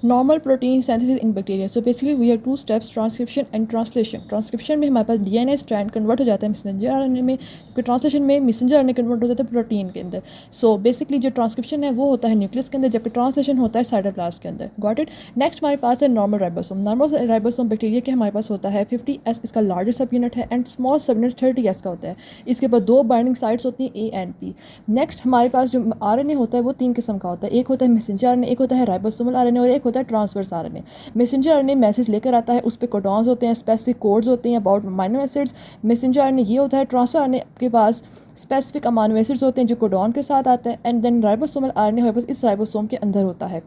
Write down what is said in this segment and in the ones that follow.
Normal protein synthesis in bacteria. So basically we have two steps, transcription and translation. Transcription में हमारे पास DNA strand convert हो जाता है messenger RNA में, क्योंकि ट्रांसलेशन में मैसेंजर आरएनए कन्वर्ट हो जाता है प्रोटीन के अंदर। सो बेसिकली जो ट्रांसक्रिप्शन है वो होता है न्यूक्लियस के अंदर, जबकि ट्रांसलेशन होता है साइटोप्लाज्म के अंदर। Got it. नेक्स्ट हमारे पास है normal ribosome. Normal ribosome bacteria के हमारे पास होता है 50S, इसका लार्जेस्ट सब यूनिट है, एंड स्मॉल सब यूनिट 30S का होता है। इसके ऊपर दो बाइंडिंग साइट्स होती हैं, A एंड P। नेक्स्ट हमारे पास जो आरएनए होता है वो तीन किस्म का होता है। एक होता है मैसेंजर आरएनए, एक होता है राइबोसोमल आरएनए, और एक होता है transverse RNA. Messenger RNA message लेकर आता है, उस पर कोडॉन्स होते हैं, स्पेसिफिक कोड्स होते हैं about amino acids. Messenger RNA ये होता है। ट्रांसफर आरएनए के पास स्पेसिफिक अमाइनो एसिड्स होते हैं जो कोडॉन के साथ आता है, एंड देन राइबोसोमल आरएनए हमारे पास इस राइबोसोम के अंदर होता है।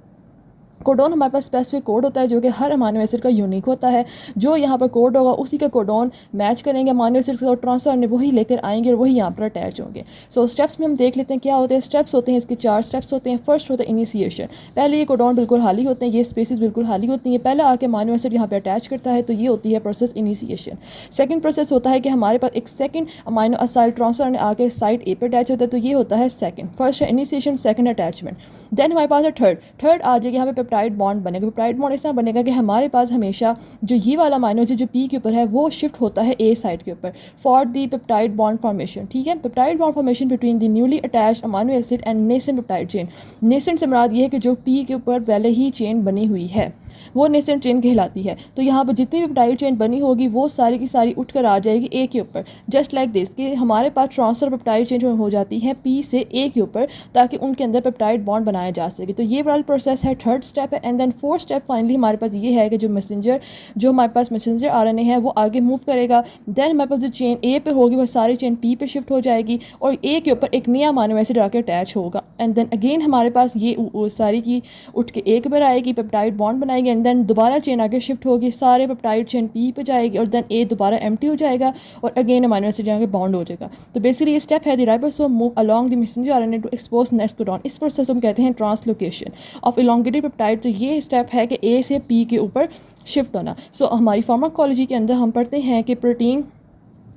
कोडॉन हमारे पास स्पेसिफिक कोड होता है जो कि हर अमाइनो एसिड का यूनिक होता है। जो यहाँ पर कोड होगा उसी का कोडॉन मैच करेंगे अमाइनो एसिड के, और ट्रांसफर ने वही लेकर आएंगे और वही यहाँ पर अटैच होंगे। सो स्टेप्स में हम देख लेते हैं क्या होते हैं। स्टेप्स होते हैं इसके 4 स्टेप्स होते हैं। फर्स्ट होता है इनिशिएशन। पहले ये कोडॉन बिल्कुल खाली होते हैं, ये स्पेसिस बिल्कुल खाली होती हैं, पहले आके अमाइनो एसिड यहाँ पर अटैच करता है, तो ये होती है प्रोसेस इनिशिएशन। सेकंड प्रोसेस होता है कि हमारे पास एक सेकंड अमाइनो असाइल ट्रांसफर ने आके साइड ए पर अटैच होता है, तो ये होता है सेकंड। फर्स्ट है इनिशिएशन, सेकंड अटैचमेंट। देन हमारे पास है थर्ड आ जाएगी, यहाँ पे पेप्टाइड बॉन्ड बनेगा। पेप्टाइड बॉन्ड इस तरह बनेगा कि हमारे पास हमेशा जो ये वाला अमाइनो एसिड जो पी के ऊपर है वो शिफ्ट होता है ए साइड के ऊपर for the peptide bond formation. ठीक है, peptide bond formation between the newly attached amino acid and nascent peptide chain. Nascent से मुराद ये है कि जो पी के ऊपर पहले ही चेन बनी हुई है वो नेसेंट चेन कहलाती है। तो यहाँ पर जितनी भी पेप्टाइड चेन बनी होगी वो सारी की सारी उठकर आ जाएगी ए के ऊपर, जस्ट लाइक दिस कि हमारे पास ट्रांसफर पेप्टाइड चेन हो जाती है पी से ए के ऊपर, ताकि उनके अंदर पेप्टाइड बॉन्ड बनाया जा सके। तो ये वाला प्रोसेस है, थर्ड स्टेप है। And then fourth step finally हमारे पास ये है कि जो हमारे पास मैसेंजर आरएनए है वो आगे मूव करेगा। देन हमारे पास जो चेन ए पे होगी वो सारी चेन पी पे शिफ्ट हो जाएगी, और ए के ऊपर एक नया अमाइनो एसिड आके अटैच होगा। एंड देन अगेन हमारे पास ये सारी की उठ के ए के ऊपर आएगी, पेप्टाइड बॉन्ड बनाएगी, एंड देन दोबारा चेन आगे शिफ्ट होगी, सारे पेप्टाइड चेन पी पे जाएगी, और देन ए दोबारा एम्प्टी हो जाएगा, और अगेन अमाइनो एसिड आगे बॉन्ड हो जाएगा। तो बेसिकली ये स्टेप है the ribosome move along the messenger RNA to expose next codon. इस प्रोसेस को हम कहते हैं ट्रांसलोकेशन ऑफ इलोंगेटेड पेप्टाइड। तो ये स्टेप है कि ए से पी के ऊपर शिफ्ट होना। सो हमारी फार्माकोलॉजी के अंदर हम पढ़ते हैं कि प्रोटीन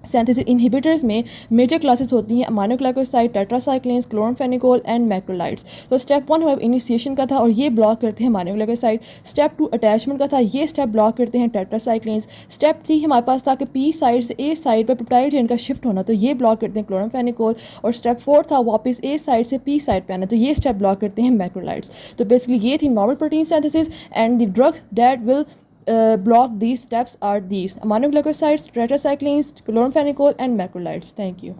सिंथेसिस इनहिबिटर्स में मेजर क्लासेस होती हैं aminoglycoside, tetracyclines, chloramphenicol and macrolides. तो स्टेप 1 हमारे इनिशिएशन का था और ये ब्लॉक करते हैं अमाइनोग्लाइकोसाइड। स्टेप 2 अटैचमेंट का था, ये स्टेप ब्लॉक करते हैं टेट्रासाइक्लिन्स। स्टेप 3 हमारे पास था कि पी साइड से ए साइड पर पेप्टाइड चेन का शिफ्ट होना, तो ये ब्लॉक करते हैं क्लोरमफेनिकोल। और स्टेप 4 था वापस ए साइड से पी साइड पर आना, तो ये स्टेप ब्लॉक करते हैं मैक्रोलाइड्स। तो बेसिकली ये थी normal protein synthesis, and the drugs that will block these steps are these: aminoglycosides, tetracyclines, chloramphenicol, and macrolides. Thank you.